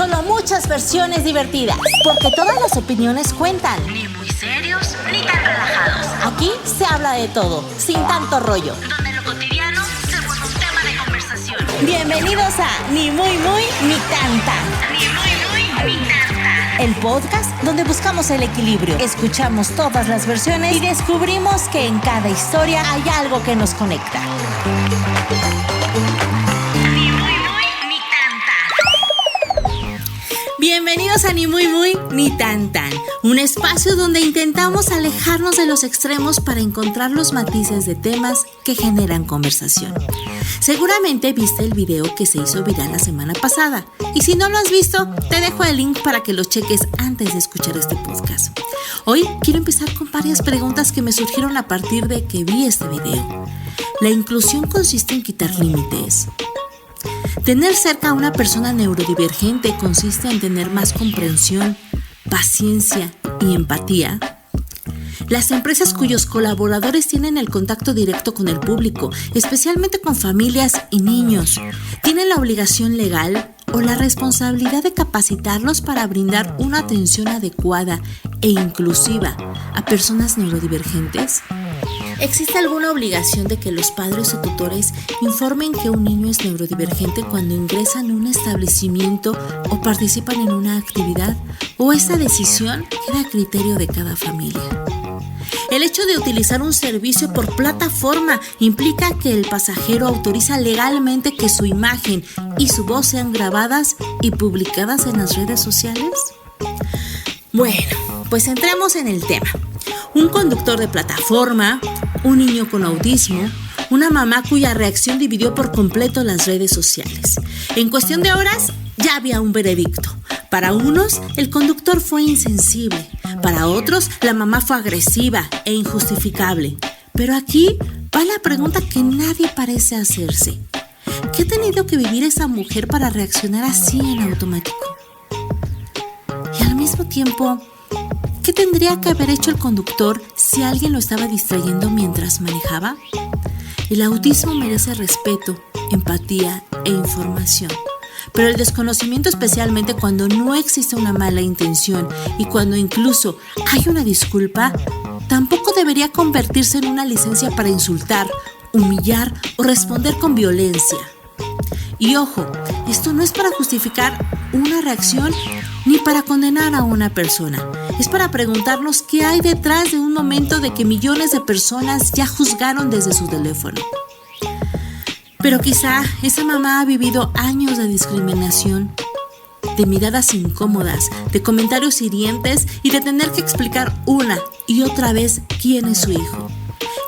solo muchas versiones divertidas, porque todas las opiniones cuentan. Ni muy serios, ni tan relajados. Aquí se habla de todo, sin tanto rollo. Donde lo cotidiano se vuelve un tema de conversación. Bienvenidos a Ni Muy Muy Ni Tan Tan. Ni muy, ni tan tan. El podcast donde buscamos el equilibrio, escuchamos todas las versiones y descubrimos que en cada historia hay algo que nos conecta. Ni muy, ni tan tan. Bienvenidos a Ni Muy Muy Ni Tan Tan, un espacio donde intentamos alejarnos de los extremos para encontrar los matices de temas que generan conversación. Seguramente viste el video que se hizo viral la semana pasada, y si no lo has visto, te dejo el link para que lo cheques antes de escuchar este podcast. Hoy quiero empezar con varias preguntas que me surgieron a partir de que vi este video. ¿La inclusión consiste en quitar límites? ¿Tener cerca a una persona neurodivergente consiste en tener más comprensión, paciencia y empatía? Las empresas cuyos colaboradores tienen el contacto directo con el público, especialmente con familias y niños, ¿tienen la obligación legal o la responsabilidad de capacitarlos para brindar una atención adecuada e inclusiva a personas neurodivergentes? ¿Existe alguna obligación de que los padres o tutores informen que un niño es neurodivergente cuando ingresan a un establecimiento o participan en una actividad? ¿O esta decisión queda a criterio de cada familia? El hecho de utilizar un servicio por plataforma implica que el pasajero autoriza legalmente que su imagen y su voz sean grabadas y publicadas en las redes sociales. Bueno, pues entremos en el tema. Un conductor de plataforma, un niño con autismo, una mamá cuya reacción dividió por completo las redes sociales. En cuestión de horas ya había un veredicto. Para unos, el conductor fue insensible. Para otros, la mamá fue agresiva e injustificable. Pero aquí va la pregunta que nadie parece hacerse. ¿Qué ha tenido que vivir esa mujer para reaccionar así en automático? Y al mismo tiempo, ¿qué tendría que haber hecho el conductor si alguien lo estaba distrayendo mientras manejaba? El autismo merece respeto, empatía e información. Pero el desconocimiento, especialmente cuando no existe una mala intención y cuando incluso hay una disculpa, tampoco debería convertirse en una licencia para insultar, humillar o responder con violencia. Y ojo, esto no es para justificar una reacción ni para condenar a una persona. Es para preguntarnos qué hay detrás de un momento de que millones de personas ya juzgaron desde su teléfono. Pero quizá esa mamá ha vivido años de discriminación, de miradas incómodas, de comentarios hirientes y de tener que explicar una y otra vez quién es su hijo.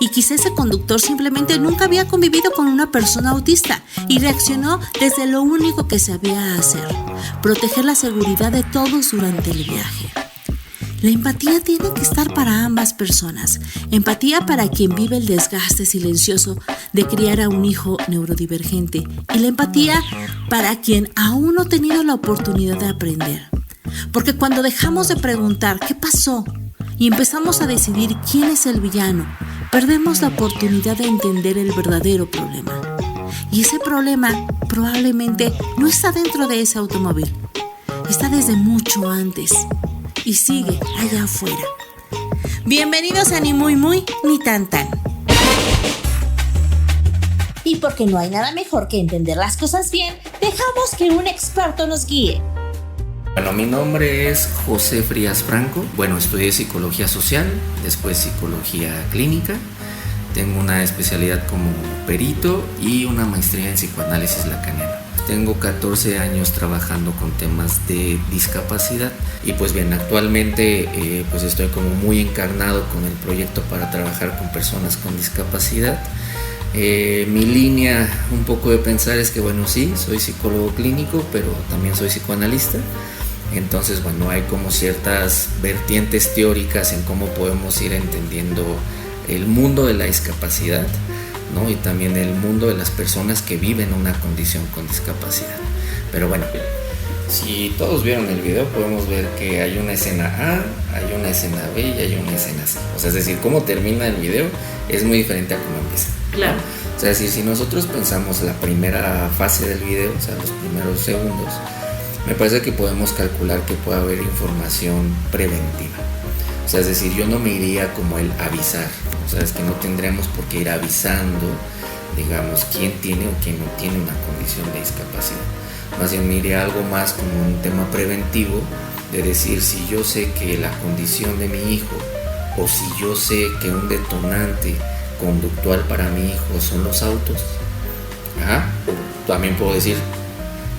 Y quizá ese conductor simplemente nunca había convivido con una persona autista y reaccionó desde lo único que sabía hacer: proteger la seguridad de todos durante el viaje. La empatía tiene que estar para ambas personas. Empatía para quien vive el desgaste silencioso de criar a un hijo neurodivergente y la empatía para quien aún no ha tenido la oportunidad de aprender. Porque cuando dejamos de preguntar ¿qué pasó? Y empezamos a decidir quién es el villano, perdemos la oportunidad de entender el verdadero problema. Y ese problema probablemente no está dentro de ese automóvil, está desde mucho antes y sigue allá afuera. Bienvenidos a Ni Muy Muy Ni Tan Tan. Y porque no hay nada mejor que entender las cosas bien, dejamos que un experto nos guíe. Bueno, mi nombre es José Frías Franco. Bueno, estudié psicología social, después psicología clínica. Tengo una especialidad como perito y una maestría en psicoanálisis lacaniano. Tengo 14 años trabajando con temas de discapacidad y pues bien, actualmente pues estoy como muy encarnado con el proyecto para trabajar con personas con discapacidad. Mi línea un poco de pensar es que bueno, sí, soy psicólogo clínico, pero también soy psicoanalista. Entonces bueno, hay como ciertas vertientes teóricas en cómo podemos ir entendiendo el mundo de la discapacidad, ¿no? Y también el mundo de las personas que viven una condición con discapacidad. Pero bueno, si todos vieron el video, podemos ver que hay una escena A, hay una escena B y hay una escena C. O sea, es decir, cómo termina el video es muy diferente a cómo empieza. Claro. O sea, si nosotros pensamos la primera fase del video, o sea, los primeros segundos, me parece que podemos calcular que puede haber información preventiva. O sea, es decir, yo no me iría como el avisar. O sea, es que no tendríamos por qué ir avisando, digamos, quién tiene o quién no tiene una condición de discapacidad. Más bien me iría algo más como un tema preventivo, de decir, si yo sé que la condición de mi hijo, o si yo sé que un detonante conductual para mi hijo son los autos, también puedo decir,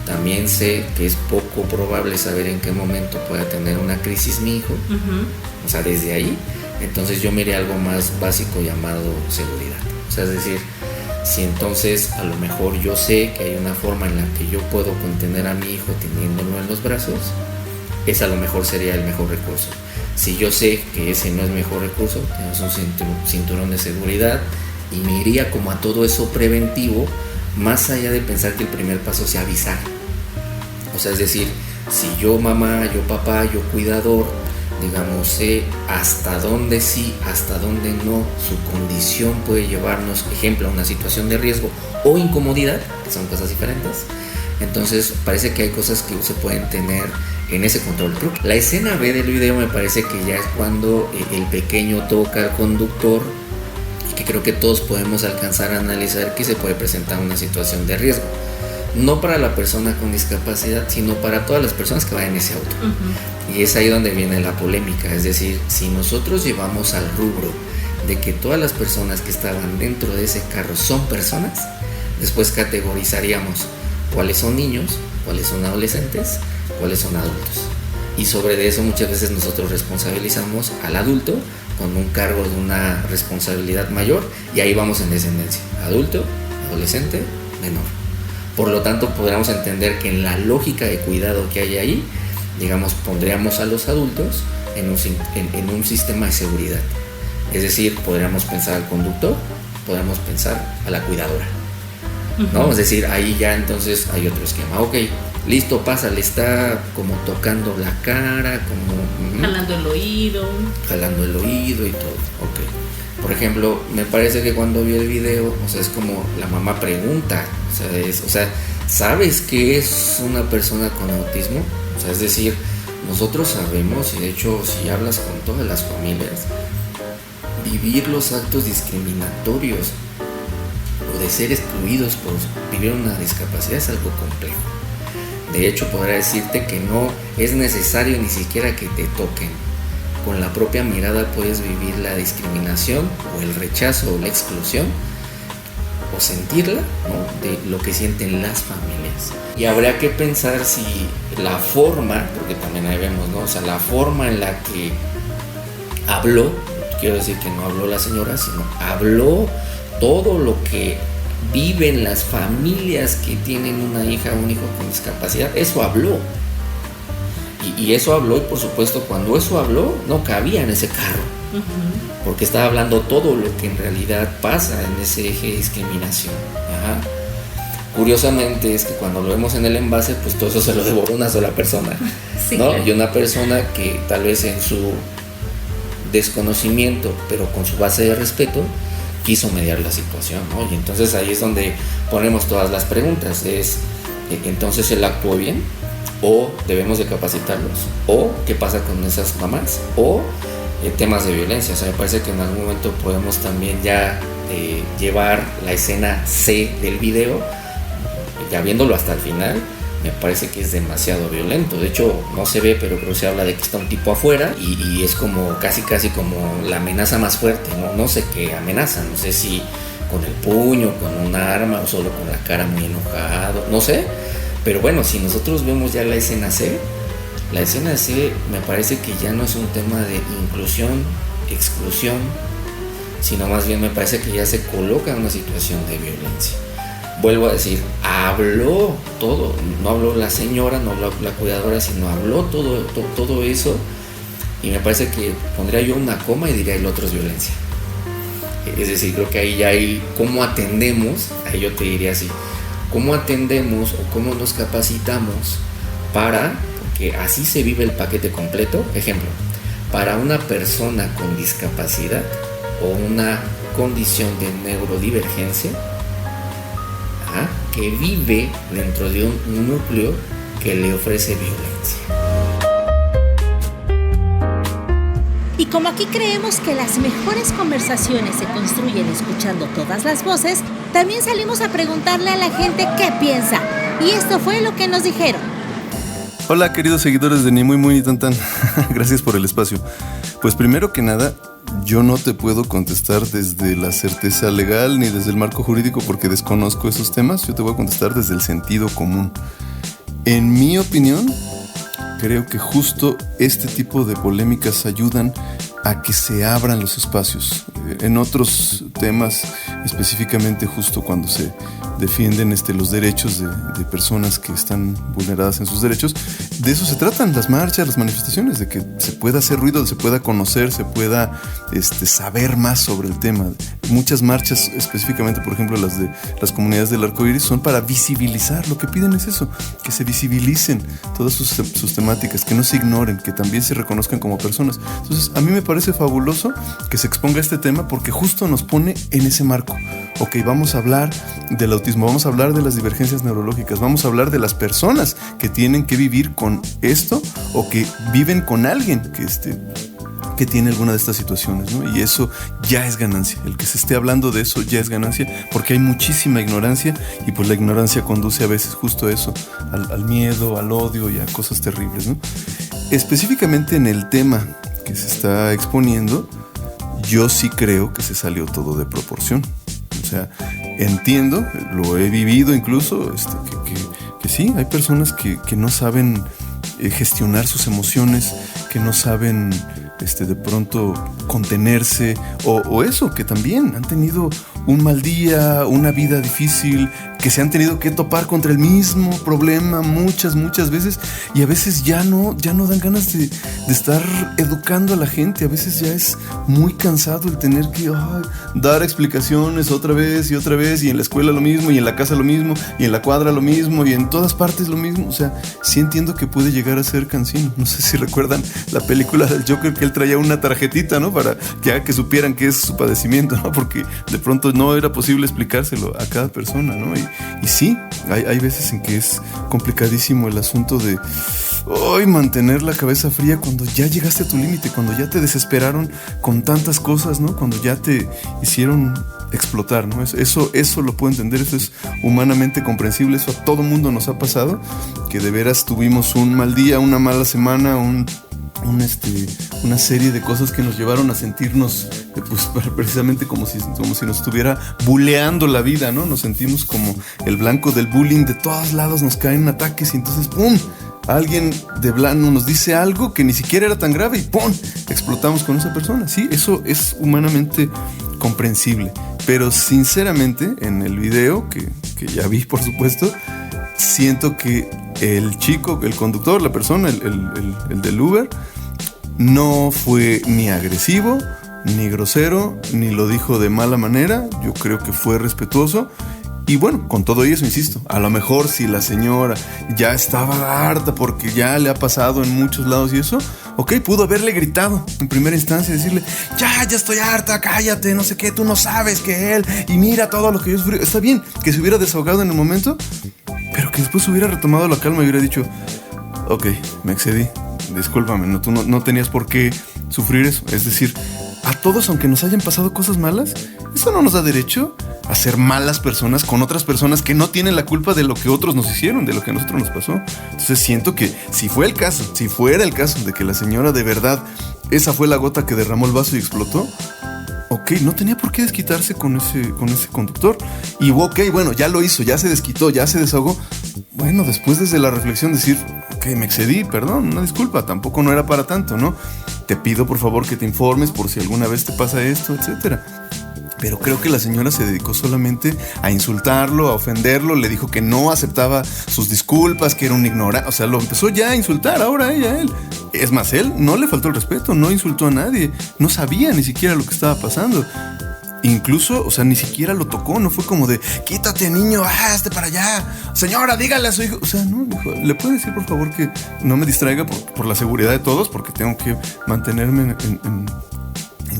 también sé que es poco probable saber en qué momento pueda tener una crisis mi hijo. O sea, desde ahí, entonces yo me iría algo más básico llamado seguridad. O sea, es decir, si entonces a lo mejor yo sé que hay una forma en la que yo puedo contener a mi hijo teniéndolo en los brazos, ese a lo mejor sería el mejor recurso. Si yo sé que ese no es mejor recurso, tenemos un cinturón de seguridad, y me iría como a todo eso preventivo, más allá de pensar que el primer paso sea avisar. O sea, es decir, si yo mamá, yo papá, yo cuidador, digamos, sé hasta dónde sí, hasta dónde no, su condición puede llevarnos, ejemplo, a una situación de riesgo o incomodidad, que son cosas diferentes. Entonces parece que hay cosas que se pueden tener en ese control. La escena B del video me parece que ya es cuando el pequeño toca al conductor, y que creo que todos podemos alcanzar a analizar que se puede presentar una situación de riesgo. No para la persona con discapacidad, sino para todas las personas que van en ese auto. Y es ahí donde viene la polémica. Es decir, si nosotros llevamos al rubro de que todas las personas que estaban dentro de ese carro son personas, después categorizaríamos cuáles son niños, cuáles son adolescentes, cuáles son adultos. Y sobre eso muchas veces nosotros responsabilizamos al adulto con un cargo de una responsabilidad mayor, y ahí vamos en descendencia: adulto, adolescente, menor. Por lo tanto, podríamos entender que en la lógica de cuidado que hay ahí, digamos, pondríamos a los adultos en un sistema de seguridad. Es decir, podríamos pensar al conductor, podríamos pensar a la cuidadora, ¿no? Es decir, ahí ya entonces hay otro esquema. Ok, listo, pasa, le está como tocando la cara, como jalando el oído y todo. Ok. Por ejemplo, me parece que cuando vi el video, o sea, es como la mamá pregunta, o sea, ¿sabes qué es una persona con autismo? O sea, es decir, nosotros sabemos, y de hecho si hablas con todas las familias, vivir los actos discriminatorios o de ser excluidos por vivir una discapacidad es algo complejo. De hecho, podría decirte que no es necesario ni siquiera que te toquen. Con la propia mirada puedes vivir la discriminación o el rechazo o la exclusión, o sentirla, ¿no?, de lo que sienten las familias. Y habría que pensar si la forma, porque también ahí vemos, ¿no?, o sea, la forma en la que habló, quiero decir que no habló la señora, sino habló todo lo que viven las familias que tienen una hija o un hijo con discapacidad. Eso habló. Y eso habló, y por supuesto, cuando eso habló, no cabía en ese carro. Porque estaba hablando todo lo que en realidad pasa en ese eje de discriminación. Curiosamente es que cuando lo vemos en el envase, pues todo eso se lo devoró una sola persona, sí, ¿no? Claro. Y una persona que tal vez en su desconocimiento, pero con su base de respeto, quiso mediar la situación, ¿no? Y entonces ahí es donde ponemos todas las preguntas. Entonces, ¿él actuó bien? ¿O debemos de capacitarlos? ¿O qué pasa con esas mamás? ¿O temas de violencia? O sea, me parece que en algún momento podemos también ya llevar la escena C del video, ya viéndolo hasta el final. Me parece que es demasiado violento. De hecho, no se ve, pero creo que se habla de que está un tipo afuera y es como casi como la amenaza más fuerte, ¿no? No sé qué amenaza, no sé si con el puño, con un arma o solo con la cara muy enojado, no sé. Pero bueno, si nosotros vemos ya la escena C me parece que ya no es un tema de inclusión, exclusión, sino más bien me parece que ya se coloca en una situación de violencia. Vuelvo a decir, habló todo, no habló la señora, no habló la cuidadora, sino habló todo eso, y me parece que pondría yo una coma y diría el otro es violencia. Es decir, creo que ahí ya hay cómo atendemos, ahí yo te diría así, cómo atendemos o cómo nos capacitamos porque así se vive el paquete completo. Ejemplo, para una persona con discapacidad o una condición de neurodivergencia, que vive dentro de un núcleo que le ofrece violencia. Y como aquí creemos que las mejores conversaciones se construyen escuchando todas las voces, también salimos a preguntarle a la gente qué piensa. Y esto fue lo que nos dijeron. Hola, queridos seguidores de Ni Muy Muy Ni Tan Tan. Gracias por el espacio. Pues primero que nada, yo no te puedo contestar desde la certeza legal ni desde el marco jurídico porque desconozco esos temas. Yo te voy a contestar desde el sentido común. En mi opinión, creo que justo este tipo de polémicas ayudan a que se abran los espacios. En otros temas, específicamente justo cuando se defienden los derechos de personas que están vulneradas en sus derechos, de eso se tratan las marchas, las manifestaciones, de que se pueda hacer ruido, se pueda conocer, se pueda saber más sobre el tema. Muchas marchas, específicamente por ejemplo las de las comunidades del arco iris, son para visibilizar. Lo que piden es eso, que se visibilicen todas sus temáticas, que no se ignoren, que también se reconozcan como personas. Entonces a mí me parece fabuloso que se exponga este tema porque justo nos pone en ese marco. Ok, vamos a hablar del autismo, vamos a hablar de las divergencias neurológicas, vamos a hablar de las personas que tienen que vivir con esto o que viven con alguien que tiene alguna de estas situaciones, ¿no? Y eso ya es ganancia. El que se esté hablando de eso ya es ganancia porque hay muchísima ignorancia y pues la ignorancia conduce a veces justo a eso, al miedo, al odio y a cosas terribles, ¿no? Específicamente en el tema que se está exponiendo, yo sí creo que se salió todo de proporción. O sea, entiendo, lo he vivido incluso, que sí, hay personas que no saben gestionar sus emociones, que no saben de pronto contenerse o eso, que también han tenido un mal día, una vida difícil, que se han tenido que topar contra el mismo problema muchas veces y a veces ya no dan ganas de estar educando a la gente. A veces ya es muy cansado el tener que dar explicaciones otra vez y en la escuela lo mismo y en la casa lo mismo y en la cuadra lo mismo y en todas partes lo mismo. O sea, sí entiendo que puede llegar a ser cansino. No sé si recuerdan la película del Joker, que él traía una tarjetita, ¿no? Para que supieran qué es su padecimiento, ¿no? Porque de pronto no era posible explicárselo a cada persona, ¿no? Y sí, hay veces en que es complicadísimo el asunto de mantener la cabeza fría cuando ya llegaste a tu límite, cuando ya te desesperaron con tantas cosas, ¿no? Cuando ya te hicieron explotar, ¿no? Eso lo puedo entender, eso es humanamente comprensible, eso a todo mundo nos ha pasado, que de veras tuvimos un mal día, una mala semana, una serie de cosas que nos llevaron a sentirnos pues precisamente como si nos estuviera buleando la vida, ¿no? Nos sentimos como el blanco del bullying, de todos lados nos caen ataques y entonces ¡pum! Alguien de blanco nos dice algo que ni siquiera era tan grave y ¡pum! Explotamos con esa persona. Sí, eso es humanamente comprensible, pero sinceramente en el video que ya vi, por supuesto, siento que el chico, el conductor, la persona, el del Uber, no fue ni agresivo, ni grosero, ni lo dijo de mala manera. Yo creo que fue respetuoso. Y bueno, con todo eso, insisto, a lo mejor si la señora ya estaba harta porque ya le ha pasado en muchos lados y eso, ok, pudo haberle gritado en primera instancia y decirle, ya estoy harta, cállate, no sé qué, tú no sabes que él, y mira todo lo que yo sufrí. Está bien que se hubiera desahogado en el momento, pero que después hubiera retomado la calma y hubiera dicho, ok, me excedí, discúlpame, tú no tenías por qué sufrir eso. Es decir, a todos, aunque nos hayan pasado cosas malas, eso no nos da derecho a ser malas personas con otras personas que no tienen la culpa de lo que otros nos hicieron, de lo que a nosotros nos pasó. Entonces siento que si fuera el caso de que la señora de verdad, esa fue la gota que derramó el vaso y explotó, ok, no tenía por qué desquitarse con ese conductor. Y ok, bueno, ya lo hizo, ya se desquitó, ya se desahogó. Bueno, después desde la reflexión decir, ok, me excedí, perdón, una disculpa, tampoco no era para tanto, ¿no? Te pido por favor que te informes por si alguna vez te pasa esto, etcétera. Pero creo que la señora se dedicó solamente a insultarlo, a ofenderlo, le dijo que no aceptaba sus disculpas, que era un ignorante, o sea, lo empezó ya a insultar ahora ella a él. Es más, él no le faltó el respeto, no insultó a nadie, no sabía ni siquiera lo que estaba pasando. Incluso, o sea, ni siquiera lo tocó, no fue como de, quítate niño, hazte para allá, señora, dígale a su hijo. O sea, no, dijo, ¿le puede decir por favor que no me distraiga por la seguridad de todos? Porque tengo que mantenerme en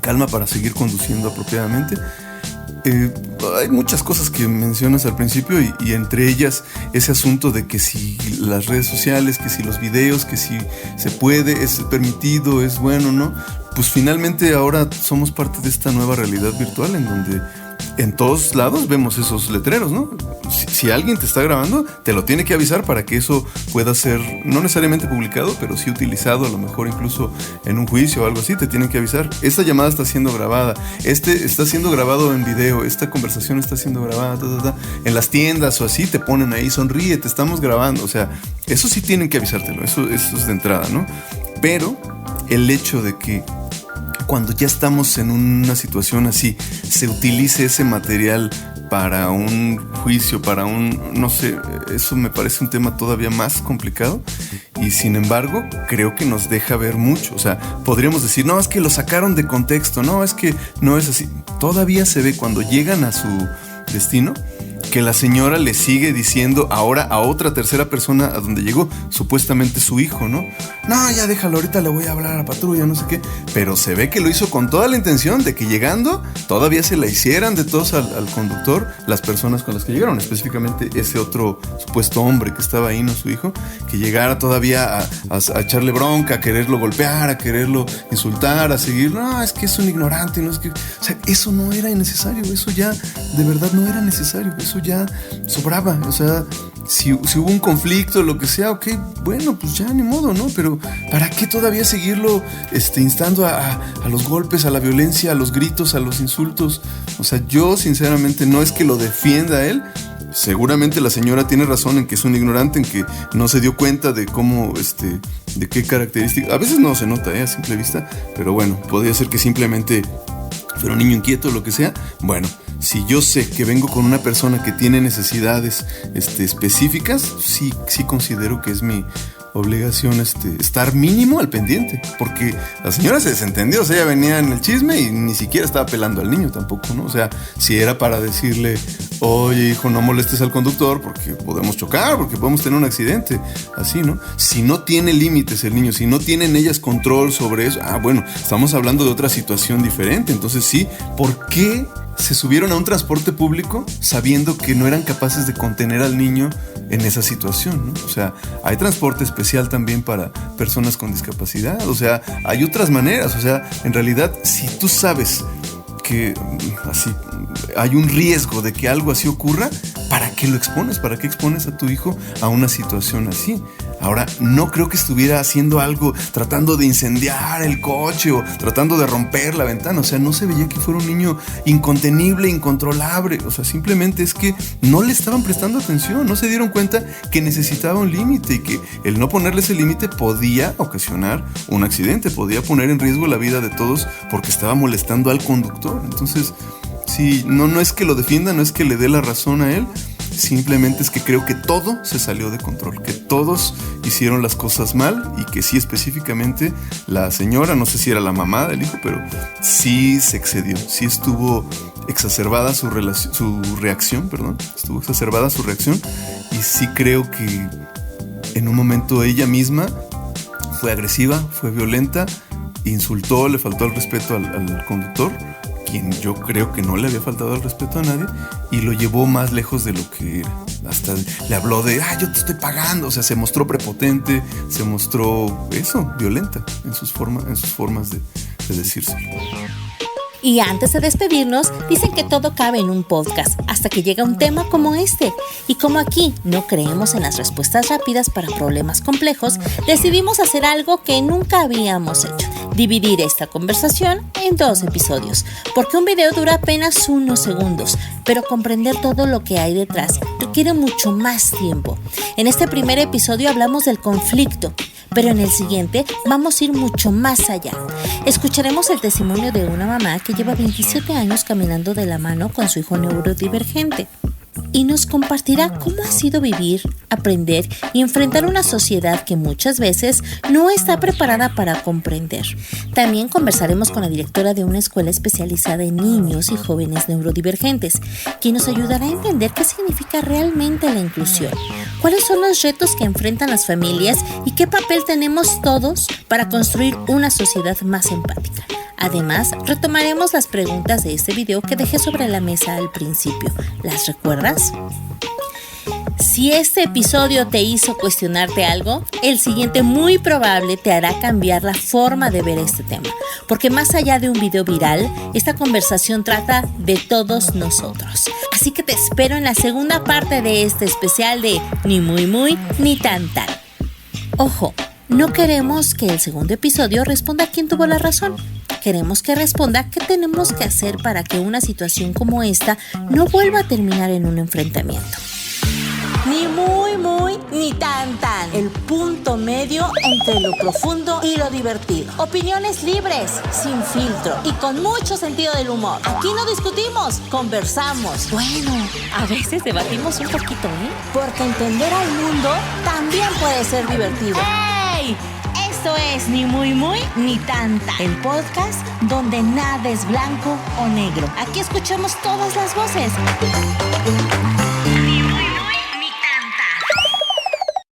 calma para seguir conduciendo apropiadamente. Hay muchas cosas que mencionas al principio y entre ellas ese asunto de que si las redes sociales, que si los videos, que si se puede, es permitido, es bueno, ¿no? Pues finalmente ahora somos parte de esta nueva realidad virtual en donde en todos lados vemos esos letreros, ¿no? Si alguien te está grabando, te lo tiene que avisar para que eso pueda ser, no necesariamente publicado, pero sí utilizado, a lo mejor incluso en un juicio o algo así, te tienen que avisar. Esta llamada está siendo grabada, está siendo grabado en video, esta conversación está siendo grabada, En las tiendas o así te ponen ahí, sonríe, te estamos grabando. O sea, eso sí tienen que avisártelo, eso es de entrada, ¿no? Pero el hecho de que cuando ya estamos en una situación así, se utilice ese material para un juicio, para no sé, eso me parece un tema todavía más complicado y sin embargo creo que nos deja ver mucho. O sea, podríamos decir, no, es que lo sacaron de contexto, no, es que no es así. Todavía se ve cuando llegan a su destino que la señora le sigue diciendo ahora a otra tercera persona a donde llegó, supuestamente su hijo, ¿no? No, ya déjalo, ahorita le voy a hablar a la patrulla, no sé qué. Pero se ve que lo hizo con toda la intención de que llegando todavía se la hicieran de todos al conductor las personas con las que llegaron, específicamente ese otro supuesto hombre que estaba ahí, no su hijo, que llegara todavía a echarle bronca, a quererlo golpear, a quererlo insultar, a seguir, no, es que es un ignorante, no es que... O sea, eso no era necesario, eso ya de verdad no era necesario, eso ya sobraba. O sea, si hubo un conflicto, lo que sea, ok, bueno, pues ya ni modo, ¿no? Pero ¿para qué todavía seguirlo instando a los golpes, a la violencia, a los gritos, a los insultos? O sea, yo sinceramente no es que lo defienda a él. Seguramente la señora tiene razón en que es un ignorante, en que no se dio cuenta de cómo, de qué características. A veces no se nota, a simple vista, pero bueno, podría ser que simplemente fuera un niño inquieto o lo que sea. Bueno, si yo sé que vengo con una persona que tiene necesidades específicas, sí considero que es mi obligación estar mínimo al pendiente, porque la señora se desentendió, o sea, ella venía en el chisme y ni siquiera estaba pelando al niño tampoco, ¿no? O sea, si era para decirle, oye hijo, no molestes al conductor porque podemos chocar, porque podemos tener un accidente, así, ¿no? Si no tiene límites el niño, si no tienen ellas control sobre eso, bueno, estamos hablando de otra situación diferente. Entonces sí, ¿por qué se subieron a un transporte público sabiendo que no eran capaces de contener al niño en esa situación, ¿no? O sea, hay transporte especial también para personas con discapacidad, o sea, hay otras maneras. O sea, en realidad, si tú sabes que así hay un riesgo de que algo así ocurra, ¿para qué lo expones? ¿Para qué expones a tu hijo a una situación así? Ahora, no creo que estuviera haciendo algo, tratando de incendiar el coche o tratando de romper la ventana. O sea, no se veía que fuera un niño incontenible, incontrolable. O sea, simplemente es que no le estaban prestando atención, no se dieron cuenta que necesitaba un límite y que el no ponerle ese límite podía ocasionar un accidente, podía poner en riesgo la vida de todos porque estaba molestando al conductor. Entonces, sí, no es que lo defienda, no es que le dé la razón a él, simplemente es que creo que todo se salió de control, que todos hicieron las cosas mal y que sí, específicamente la señora, no sé si era la mamá del hijo, pero sí se excedió, sí estuvo exacerbada su reacción, y sí creo que en un momento ella misma fue agresiva, fue violenta, insultó, le faltó el respeto al conductor, quien yo creo que no le había faltado el respeto a nadie, y lo llevó más lejos de lo que era. Hasta le habló de, yo te estoy pagando. O sea, se mostró prepotente, se mostró violenta en sus formas de decírselo. Y antes de despedirnos, dicen que todo cabe en un podcast hasta que llega un tema como este. Y como aquí no creemos en las respuestas rápidas para problemas complejos, decidimos hacer algo que nunca habíamos hecho: dividir esta conversación en 2 episodios, porque un video dura apenas unos segundos, pero comprender todo lo que hay detrás requiere mucho más tiempo. En este primer episodio hablamos del conflicto, pero en el siguiente vamos a ir mucho más allá. Escucharemos el testimonio de una mamá que lleva 27 años caminando de la mano con su hijo neurodivergente y nos compartirá cómo ha sido vivir, aprender y enfrentar una sociedad que muchas veces no está preparada para comprender. También conversaremos con la directora de una escuela especializada en niños y jóvenes neurodivergentes, quien nos ayudará a entender qué significa realmente la inclusión, cuáles son los retos que enfrentan las familias y qué papel tenemos todos para construir una sociedad más empática. Además, retomaremos las preguntas de este video que dejé sobre la mesa al principio. ¿Las recuerdas? Si este episodio te hizo cuestionarte algo, el siguiente muy probable te hará cambiar la forma de ver este tema, porque más allá de un video viral, esta conversación trata de todos nosotros. Así que te espero en la segunda parte de este especial de Ni Muy Muy ni Tan Tan. Ojo, no queremos que el segundo episodio responda quién tuvo la razón. Queremos que responda qué tenemos que hacer para que una situación como esta no vuelva a terminar en un enfrentamiento. Ni muy muy ni tan tan. El punto medio entre lo profundo y lo divertido. Opiniones libres, sin filtro y con mucho sentido del humor. Aquí no discutimos, conversamos. Bueno, a veces debatimos un poquito, ¿eh? Porque entender al mundo también puede ser divertido. ¡Hey! Esto es Ni Muy Muy ni Tan Tan, el podcast donde nada es blanco o negro. Aquí escuchamos todas las voces.